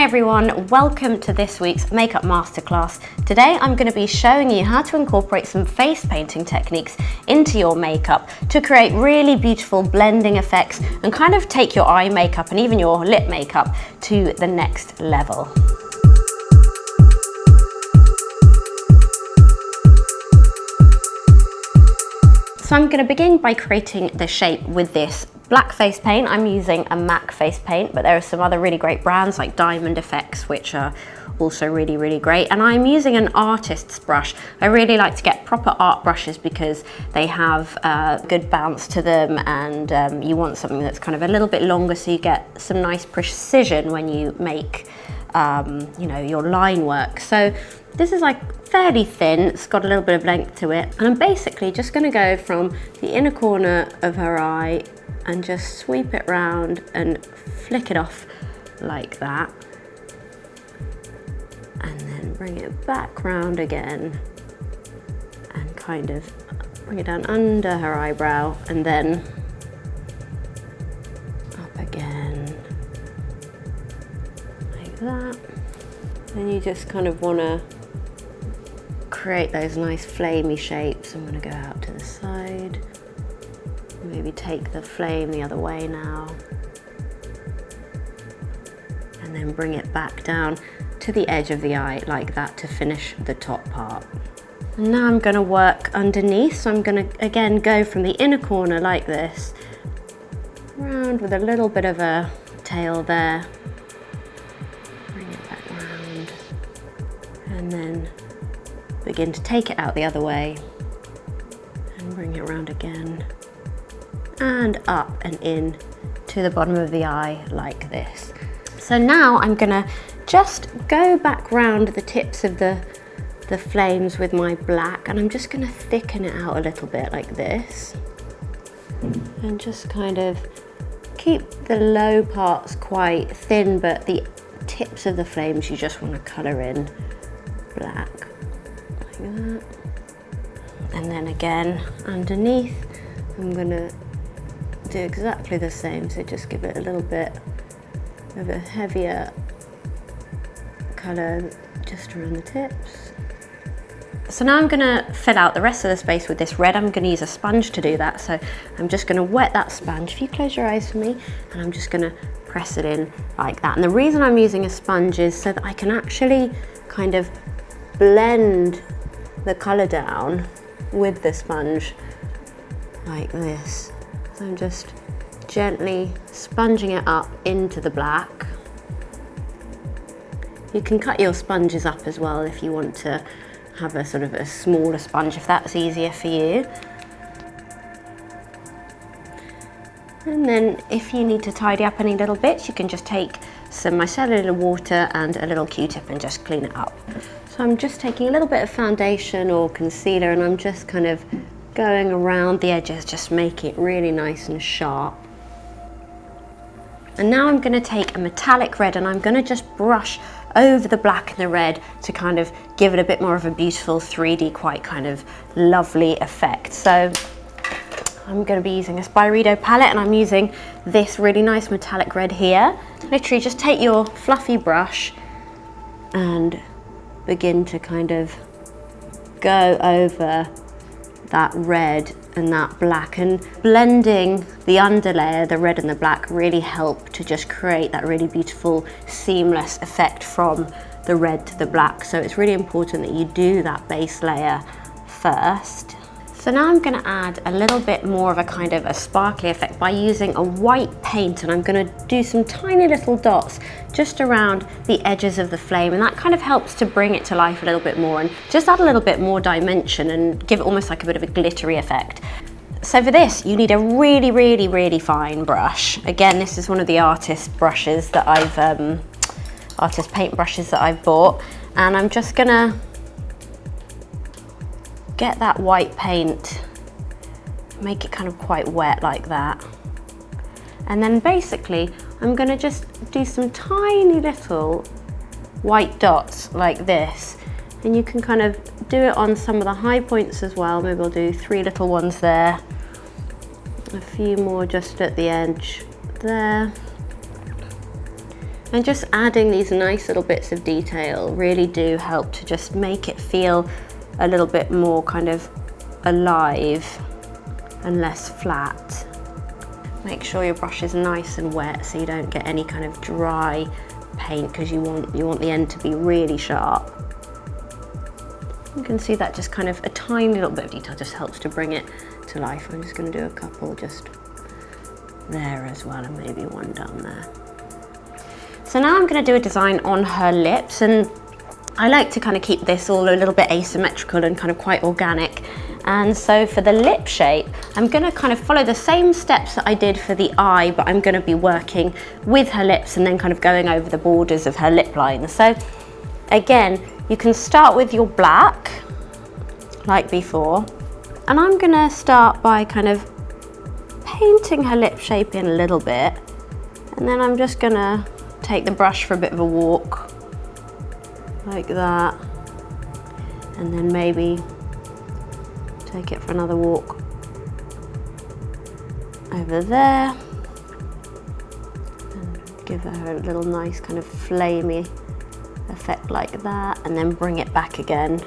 everyone, welcome to this week's Makeup Masterclass. Today I'm going to be showing you how to incorporate some face painting techniques into your makeup to create really beautiful blending effects and kind of take your eye makeup and even your lip makeup to the next level. So I'm going to begin by creating the shape with this black face paint. I'm using a MAC face paint, but there are some other really great brands like Diamond Effects, which are also really great. And I'm using an artist's brush. I really like to get proper art brushes because they have good bounce to them, and you want something that's kind of a little bit longer so you get some nice precision when you make you know, your line work. So this is like fairly thin, it's got a little bit of length to it, and I'm basically just going to go from the inner corner of her eye and just sweep it round and flick it off like that, and then bring it back round again and kind of bring it down under her eyebrow and then up again like that. Then you just kind of want to create those nice flamey shapes. I'm going to go out to the side, maybe take the flame the other way now, and then bring it back down to the edge of the eye like that to finish the top part. And now I'm going to work underneath, so I'm going to again go from the inner corner like this, round with a little bit of a tail there, bring it back round, and then begin to take it out the other way and bring it around again and up and in to the bottom of the eye like this. So now I'm gonna just go back round the tips of the flames with my black, and I'm just gonna thicken it out a little bit like this and just kind of keep the low parts quite thin, but the tips of the flames you just want to colour in black. That. And then again underneath I'm going to do exactly the same, so just give it a little bit of a heavier colour just around the tips. So now I'm going to fill out the rest of the space with this red. I'm going to use a sponge to do that, so I'm just going to wet that sponge. If you close your eyes for me, and I'm just going to press it in like that. And the reason I'm using a sponge is so that I can actually kind of blend the colour down with the sponge like this. So I'm just gently sponging it up into the black. You can cut your sponges up as well if you want to have a sort of a smaller sponge, if that's easier for you. And then if you need to tidy up any little bits, you can just take some micellar water and a little Q-tip and just clean it up. So I'm just taking a little bit of foundation or concealer, and I'm just kind of going around the edges, just make it really nice and sharp. And now I'm going to take a metallic red and I'm going to just brush over the black and the red to kind of give it a bit more of a beautiful 3D, quite kind of lovely effect. So I'm going to be using a Spyredo palette, and I'm using this really nice metallic red here. Literally just take your fluffy brush and begin to kind of go over that red and that black, and blending the underlayer, the red and the black, really help to just create that really beautiful seamless effect from the red to the black. So it's really important that you do that base layer first. So now I'm going to add a little bit more of a kind of a sparkly effect by using a white paint, and I'm going to do some tiny little dots just around the edges of the flame, and that kind of helps to bring it to life a little bit more and just add a little bit more dimension and give it almost like a bit of a glittery effect. So for this you need a really fine brush. Again, this is one of the artist brushes that artist paint brushes that I've bought, and I'm just gonna get that white paint, make it kind of quite wet like that, and then basically I'm going to just do some tiny little white dots like this, and you can kind of do it on some of the high points as well. Maybe I'll do 3 little ones there, a few more just at the edge there, And just adding these nice little bits of detail really do help to just make it feel a little bit more kind of alive and less flat. Make sure your brush is nice and wet so you don't get any kind of dry paint, because you want the end to be really sharp. You can see that just kind of a tiny little bit of detail just helps to bring it to life. I'm just going to do a couple just there as well, and maybe one down there. So now I'm going to do a design on her lips, and I like to kind of keep this all a little bit asymmetrical and kind of quite organic. And so for the lip shape, I'm going to kind of follow the same steps that I did for the eye, but I'm going to be working with her lips and then kind of going over the borders of her lip lines. So again, you can start with your black, like before, and I'm going to start by kind of painting her lip shape in a little bit, and then I'm just going to take the brush for a bit of a walk, like that, and then maybe take it for another walk over there, and give her a little nice kind of flamey effect like that, and then bring it back again,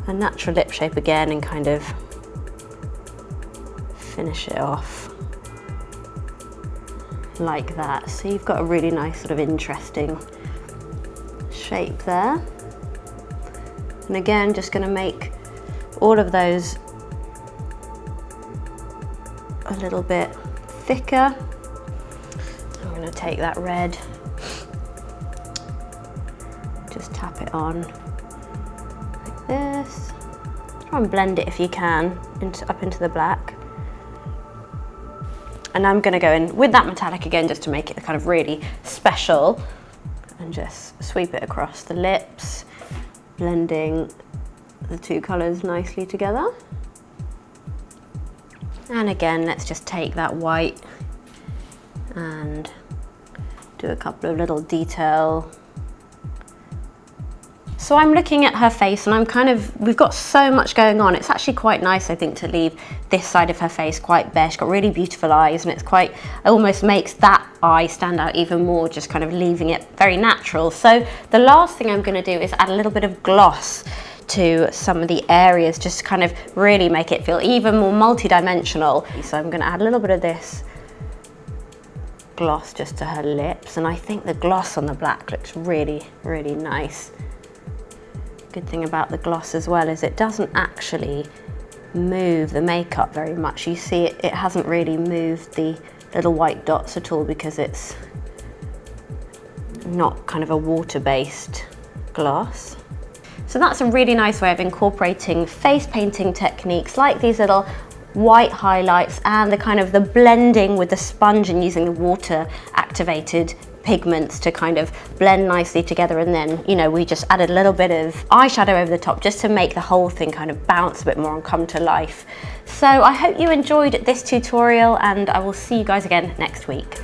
a natural lip shape again, and kind of finish it off like that. So you've got a really nice sort of interesting shape there. And again, just going to make all of those a little bit thicker. I'm going to take that red, just tap it on like this. Try and blend it if you can up into the black. And I'm going to go in with that metallic again, just to make it kind of really special, and just sweep it across the lips, blending the two colours nicely together. And again, let's just take that white and do a couple of little detail. So I'm looking at her face, and we've got so much going on. It's actually quite nice, I think, to leave this side of her face quite bare. She's got really beautiful eyes, and it almost makes that eye stand out even more, just kind of leaving it very natural. So the last thing I'm going to do is add a little bit of gloss to some of the areas, just to kind of really make it feel even more multi-dimensional. So I'm going to add a little bit of this gloss just to her lips, and I think the gloss on the black looks really, really nice. Good thing about the gloss as well is it doesn't actually move the makeup very much. You see it hasn't really moved the little white dots at all, because it's not kind of a water-based gloss. So that's a really nice way of incorporating face painting techniques like these little white highlights and the kind of the blending with the sponge and using the water activated pigments to kind of blend nicely together. And then, you know, we just added a little bit of eyeshadow over the top just to make the whole thing kind of bounce a bit more and come to life. So I hope you enjoyed this tutorial, and I will see you guys again next week.